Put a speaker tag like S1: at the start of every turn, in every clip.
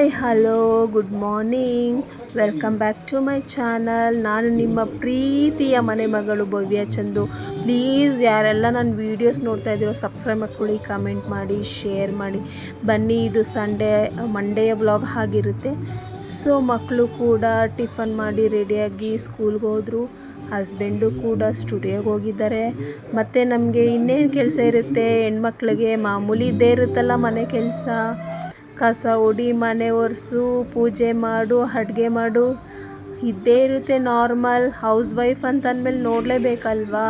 S1: Hi hello good morning, welcome back to my channel. ನಾನು ನಿಮ್ಮ ಪ್ರೀತಿಯ ಮನೆ ಮಗಳು ಭವ್ಯ ಚಂದು. ಪ್ಲೀಸ್ ಯಾರೆಲ್ಲ ನನ್ನ ವೀಡಿಯೋಸ್ ನೋಡ್ತಾ ಇದ್ದೀರೋ ಸಬ್ಸ್ಕ್ರೈಬ್ ಮಾಡ್ಕೊಳ್ಳಿ, ಕಮೆಂಟ್ ಮಾಡಿ, ಶೇರ್ ಮಾಡಿ. ಬನ್ನಿ, ಇದು ಮಂಡೆಯ ವ್ಲಾಗ್ ಆಗಿರುತ್ತೆ. ಸೊ ಮಕ್ಕಳು ಕೂಡ ಟಿಫನ್ ಮಾಡಿ ರೆಡಿಯಾಗಿ ಸ್ಕೂಲ್ಗೆ ಹೋದರು. ಹಸ್ಬೆಂಡು ಕೂಡ ಸ್ಟುಡಿಯೋಗೆ ಹೋಗಿದ್ದಾರೆ. ಮತ್ತು ನಮಗೆ ಇನ್ನೇನು ಕೆಲಸ ಇರುತ್ತೆ ಹೆಣ್ಮಕ್ಳಿಗೆ, ಮಾಮೂಲಿ ಇದ್ದೇ ಇರುತ್ತಲ್ಲ ಮನೆ ಕೆಲಸ. ಕಸ ಹೊಡಿ, ಮನೆ ಒರೆಸು, ಪೂಜೆ ಮಾಡು, ಅಡುಗೆ ಮಾಡು, ಇದ್ದೇ ಇರುತ್ತೆ ನಾರ್ಮಲ್. ಹೌಸ್ ವೈಫ್ ಅಂತ ಅಂದಮೇಲೆ ನೋಡಲೇಬೇಕಲ್ವಾ.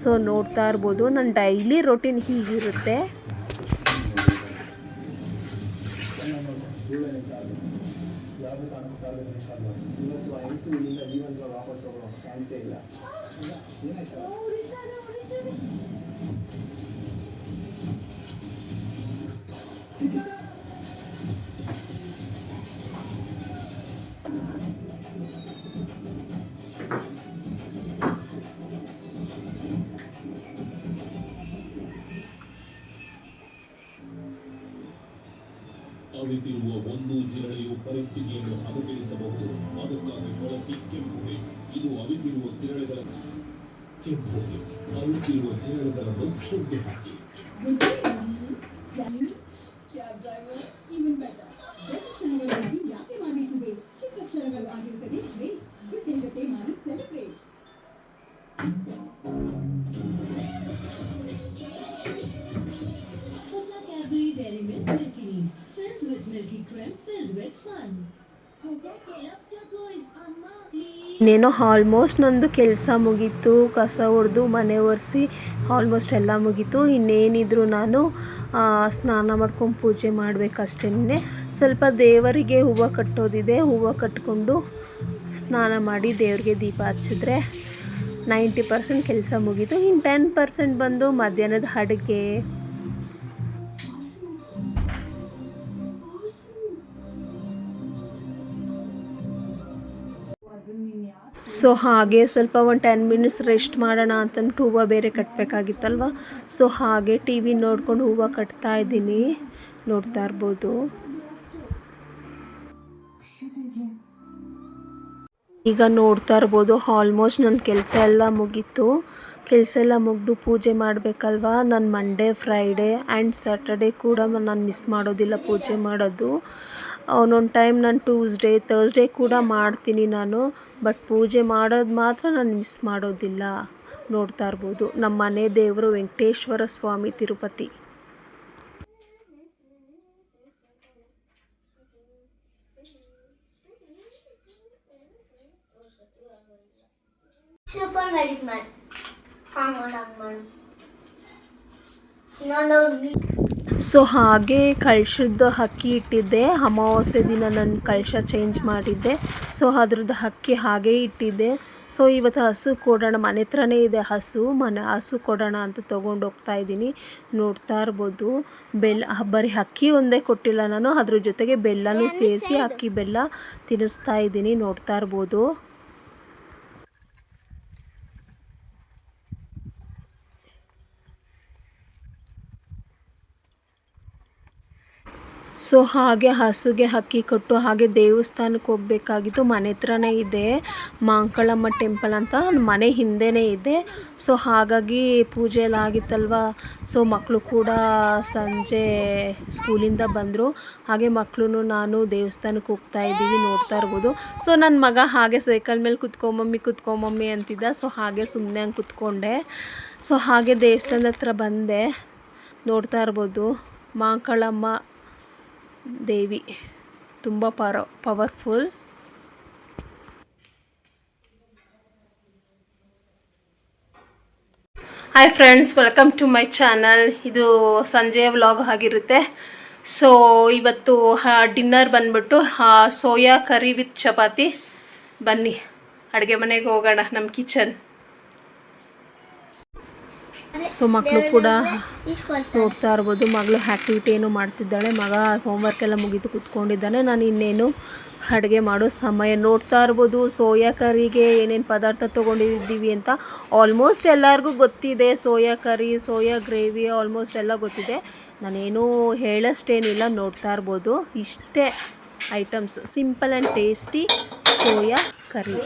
S1: ಸೊ ನೋಡ್ತಾ ಇರ್ಬೋದು, ನನ್ನ ಡೈಲಿ ರೊಟೀನ್ ಹೀಗಿರುತ್ತೆ.
S2: ಅವಿತಿರುವ ಒಂದು ಜಿರಳೆಯು ಪರಿಸ್ಥಿತಿಯನ್ನು ಹದಗೆಡಿಸಬಹುದು. ಅದಕ್ಕಾಗಿ ಬಳಸಿ ಕೆಂಪುಗೆ. ಇದು ಅವಿತಿರುವ ಜಿರಳೆಗಳ ಕೆಂಪುಗೆ. ಅವಿತಿರುವ ಜಿರಳೆಗಳನ್ನು ಹೊರಗೆ ಹಾಕಿ.
S1: ಇನ್ನೇನೋ ಆಲ್ಮೋಸ್ಟ್ ನಂದು ಕೆಲಸ ಮುಗೀತು. ಕಸ ಹೊಡೆದು ಮನೆ ಒರೆಸಿ ಆಲ್ಮೋಸ್ಟ್ ಎಲ್ಲ ಮುಗೀತು. ಇನ್ನೇನಿದ್ರು ನಾನು ಸ್ನಾನ ಮಾಡ್ಕೊಂಡು ಪೂಜೆ ಮಾಡಬೇಕಷ್ಟೇ. ಸ್ವಲ್ಪ ದೇವರಿಗೆ ಹೂವು ಕಟ್ಟೋದಿದೆ. ಹೂವು ಕಟ್ಕೊಂಡು ಸ್ನಾನ ಮಾಡಿ ದೇವರಿಗೆ ದೀಪ ಹಚ್ಚಿದ್ರೆ 90% ಕೆಲಸ ಮುಗೀತು. ಇನ್ನು 10% ಬಂದು ಮಧ್ಯಾಹ್ನದ ಅಡುಗೆ. ಸೊ ಹಾಗೆ ಸ್ವಲ್ಪ ಒಂದು 10 ಮಿನಿಟ್ಸ್ ರೆಸ್ಟ್ ಮಾಡೋಣ ಅಂತಂದ್ಬಿಟ್ಟು ಹೂವು ಬೇರೆ ಕಟ್ಟಬೇಕಾಗಿತ್ತಲ್ವ. ಸೊ ಹಾಗೆ ಟಿ ವಿ ನೋಡ್ಕೊಂಡು ಹೂವು ಕಟ್ತಾ ಇದ್ದೀನಿ, ನೋಡ್ತಾ ಇರ್ಬೋದು. ಈಗ ನೋಡ್ತಾ ಇರ್ಬೋದು ಆಲ್ಮೋಸ್ಟ್ ನನ್ನ ಕೆಲಸ ಎಲ್ಲ ಮುಗೀತು. ಕೆಲಸ ಎಲ್ಲ ಮುಗಿದು ಪೂಜೆ ಮಾಡಬೇಕಲ್ವ. ನಾನು ಮಂಡೇ, ಫ್ರೈಡೇ ಆ್ಯಂಡ್ ಸ್ಯಾಟರ್ಡೇ ಕೂಡ ನಾನು ಮಿಸ್ ಮಾಡೋದಿಲ್ಲ ಪೂಜೆ ಮಾಡೋದು. ಒಂದೊಂದು ಟೈಮ್ ನಾನು ಟ್ಯೂಸ್ಡೇ, ಥರ್ಸ್ಡೇ ಕೂಡ ಮಾಡ್ತೀನಿ ನಾನು. ಬಟ್ ಪೂಜೆ ಮಾಡೋದು ಮಾತ್ರ ನಾನು ಮಿಸ್ ಮಾಡೋದಿಲ್ಲ. ನೋಡ್ತಾ ಇರ್ಬೋದು, ನಮ್ಮ ಮನೆ ದೇವರು Venkateshwara Swamy Tirupati.
S3: Super magic man
S1: so ಹಾಗೆ ಕಳಶದ ಅಕ್ಕಿ ಇಟ್ಟಿದ್ದೆ. ಅಮಾವಾಸ್ಯೆ ದಿನ ನಾನು ಕಳಶ ಚೇಂಜ್ ಮಾಡಿದ್ದೆ. ಸೊ ಅದ್ರದ್ದು ಅಕ್ಕಿ ಹಾಗೇ ಇಟ್ಟಿದ್ದೆ. ಸೊ ಇವತ್ತು ಹಸು ಕೊಡೋಣ, ಮನೆ ಹತ್ರನೇ ಇದೆ ಹಸು ಕೊಡೋಣ ಅಂತ ತೊಗೊಂಡು ಹೋಗ್ತಾ ಇದ್ದೀನಿ. ನೋಡ್ತಾ ಇರ್ಬೋದು, ಬರೀ ಅಕ್ಕಿ ಒಂದೇ ಕೊಟ್ಟಿಲ್ಲ ನಾನು, ಅದ್ರ ಜೊತೆಗೆ ಬೆಲ್ಲನೂ ಸೇರಿಸಿ ಅಕ್ಕಿ ಬೆಲ್ಲ ತಿನ್ನಿಸ್ತಾ ಇದ್ದೀನಿ. ನೋಡ್ತಾ ಇರ್ಬೋದು. ಸೊ ಹಾಗೆ ಹಸುಗೆ ಅಕ್ಕಿ ಕೊಟ್ಟು ಹಾಗೆ ದೇವಸ್ಥಾನಕ್ಕೆ ಹೋಗಬೇಕಾಗಿತ್ತು. ಮನೆ ಹತ್ರನೇ ಇದೆ ಮಾಂಕಾಳಮ್ಮ ಟೆಂಪಲ್ ಅಂತ, ಮನೆ ಹಿಂದೆನೇ ಇದೆ. ಸೊ ಹಾಗಾಗಿ ಪೂಜೆ ಎಲ್ಲ ಆಗಿತ್ತಲ್ವ. ಸೊ ಮಕ್ಕಳು ಕೂಡ ಸಂಜೆ ಸ್ಕೂಲಿಂದ ಬಂದರು. ಹಾಗೆ ಮಕ್ಕಳು ನಾನು ದೇವಸ್ಥಾನಕ್ಕೆ ಹೋಗ್ತಾ ಇದ್ದೀವಿ. ನೋಡ್ತಾ ಇರ್ಬೋದು. ಸೊ ನನ್ನ ಮಗ ಹಾಗೆ ಸೈಕಲ್ ಮೇಲೆ ಕುತ್ಕೊಂಬಮ್ಮಿ ಅಂತಿದ್ದ. ಸೊ ಹಾಗೆ ಸುಮ್ಮನೆ ಹಂಗೆ ಕುತ್ಕೊಂಡೆ. ಸೊ ಹಾಗೆ ದೇವಸ್ಥಾನದ ಹತ್ರ ಬಂದೆ. ನೋಡ್ತಾ ಇರ್ಬೋದು, ಮಾಂಕಾಳಮ್ಮ ದೇವಿ ತುಂಬ powerful. Hi friends, welcome to my channel. ಇದು ಸಂಜೆಯ ವ್ಲಾಗ್ ಆಗಿರುತ್ತೆ. ಸೊ ಇವತ್ತು ಡಿನ್ನರ್ ಬಂದ್ಬಿಟ್ಟು ಸೋಯಾ ಕರಿ ವಿತ್ ಚಪಾತಿ. ಬನ್ನಿ ಅಡುಗೆ ಮನೆಗೆ ಹೋಗೋಣ, ನಮ್ಮ ಕಿಚನ್. ಸೊ ಮಕ್ಕಳು ಕೂಡ ನೋಡ್ತಾ ಇರ್ಬೋದು, ಮಗಳು ಆ್ಯಕ್ಟಿವಿಟಿ ಏನು ಮಾಡ್ತಿದ್ದಾಳೆ. ಮಗ ಹೋಮ್ವರ್ಕ್ ಎಲ್ಲ ಮುಗಿದು ಕೂತ್ಕೊಂಡಿದ್ದಾನೆ. ನಾನು ಇನ್ನೇನು ಅಡುಗೆ ಮಾಡೋ ಸಮಯ. ನೋಡ್ತಾ ಇರ್ಬೋದು ಸೋಯಾ ಕರಿಗೆ ಏನೇನು ಪದಾರ್ಥ ತೊಗೊಂಡಿದ್ದೀವಿ ಅಂತ. ಆಲ್ಮೋಸ್ಟ್ ಎಲ್ಲರಿಗೂ ಗೊತ್ತಿದೆ. Soya curry, soya gravy almost ಎಲ್ಲ ಗೊತ್ತಿದೆ. ನಾನೇನು ಹೇಳೋಷ್ಟೇನಿಲ್ಲ. ನೋಡ್ತಾ ಇರ್ಬೋದು, ಇಷ್ಟೇ items simple and tasty soya curry.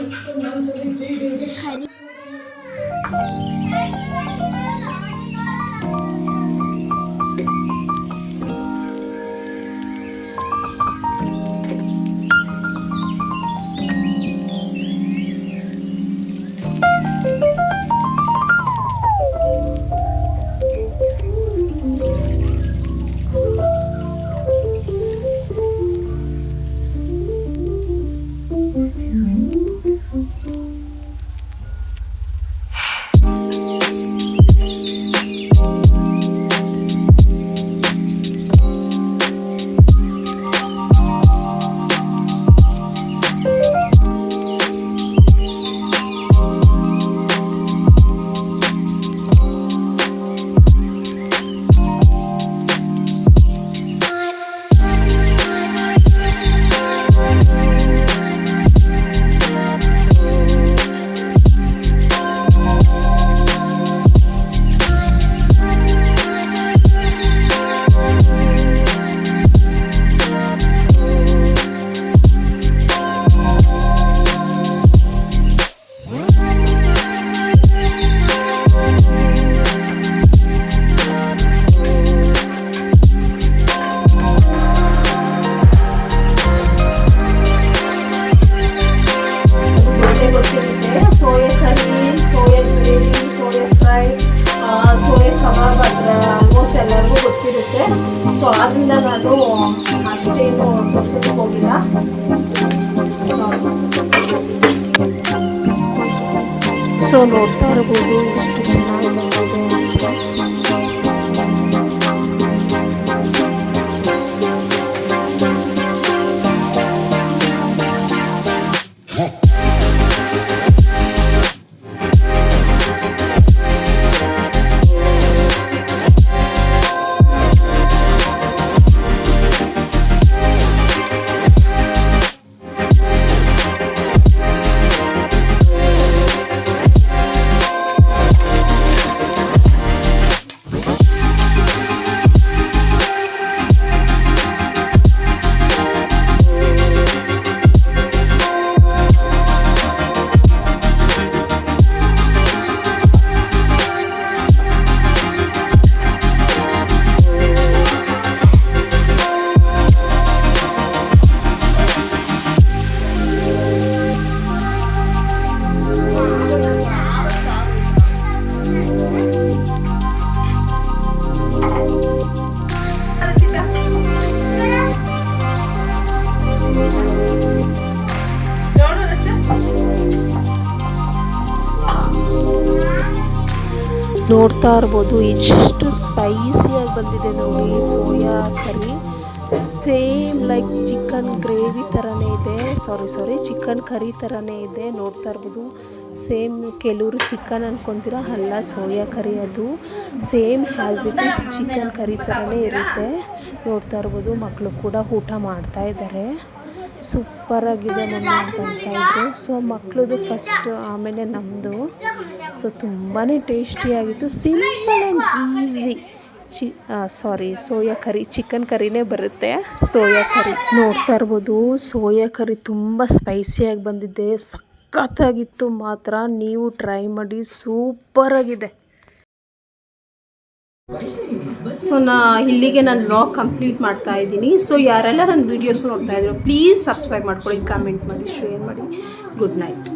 S1: Soya curry, soya gravy, soya fry, soya kebab ಅಂದರೆ ಆಲ್ಮೋಸ್ಟ್ ಎಲ್ಲರಿಗೂ ಗೊತ್ತಿರುತ್ತೆ. ಸೊ ಆದ್ದರಿಂದ ನಾನು ಅಷ್ಟೇನು ತೋರ್ಸೋಕ್ಕೆ ಹೋಗಿಲ್ಲ. ಸೊ ನೋಡ್ತಾ ಇರ್ಬೋದು ಎಷ್ಟು ಚೆನ್ನಾಗಿ ಬಂದಿದೆ. ನೋಡ್ತಾ ಇರ್ಬೋದು ಎಷ್ಟು ಸ್ಪೈಸಿಯಾಗಿ ಬಂದಿದೆ ನೋಡಿ ಸೋಯಾ ಕರಿ. ಸೇಮ್ ಲೈಕ್ ಚಿಕನ್ ಗ್ರೇವಿ ಥರನೇ ಇದೆ, ಸಾರಿ ಚಿಕನ್ ಕರಿ ಥರನೇ ಇದೆ. ನೋಡ್ತಾ ಇರ್ಬೋದು ಸೇಮ್, ಕೆಲವರು ಚಿಕನ್ ಅಂದ್ಕೊತೀರಾ, ಅಲ್ಲ ಸೋಯಾ ಕರಿ ಅದು same has it is chicken curry ಥರನೇ ಇರುತ್ತೆ. ನೋಡ್ತಾ ಇರ್ಬೋದು ಮಕ್ಕಳು ಕೂಡ ಊಟ ಮಾಡ್ತಾ ಇದ್ದಾರೆ. ಸೂಪರಾಗಿದೆ ಮಮ್ಮಿ ಅಂತ ಇದ್ರು. ಸೊ ಮಕ್ಕಳದು ಫಸ್ಟ್, ಆಮೇಲೆ ನಮ್ಮದು. ಸೊ ತುಂಬಾ ಟೇಸ್ಟಿಯಾಗಿತ್ತು, simple and easy. Soya curry, chicken ಕರಿನೇ ಬರುತ್ತೆ ಸೋಯಾ ಕರಿ. ನೋಡ್ತಾ ಇರ್ಬೋದು ಸೋಯಾ ಕರಿ ತುಂಬ ಸ್ಪೈಸಿಯಾಗಿ ಬಂದಿದೆ, ಸಖತ್ತಾಗಿತ್ತು ಮಾತ್ರ. ನೀವು ಟ್ರೈ ಮಾಡಿ, ಸೂಪರಾಗಿದೆ. ಸೊ ಇಲ್ಲಿಗೆ ನಾನು ವ್ಲಾಗ್ ಕಂಪ್ಲೀಟ್ ಮಾಡ್ತಾ ಇದ್ದೀನಿ. ಸೊ ಯಾರೆಲ್ಲ ನನ್ನ ವೀಡಿಯೋಸ್ ನೋಡ್ತಾ ಇದ್ರು ಪ್ಲೀಸ್ ಸಬ್ಸ್ಕ್ರೈಬ್ ಮಾಡ್ಕೊಳ್ಳಿ, ಕಮೆಂಟ್ ಮಾಡಿ, ಶೇರ್ ಮಾಡಿ. Good night.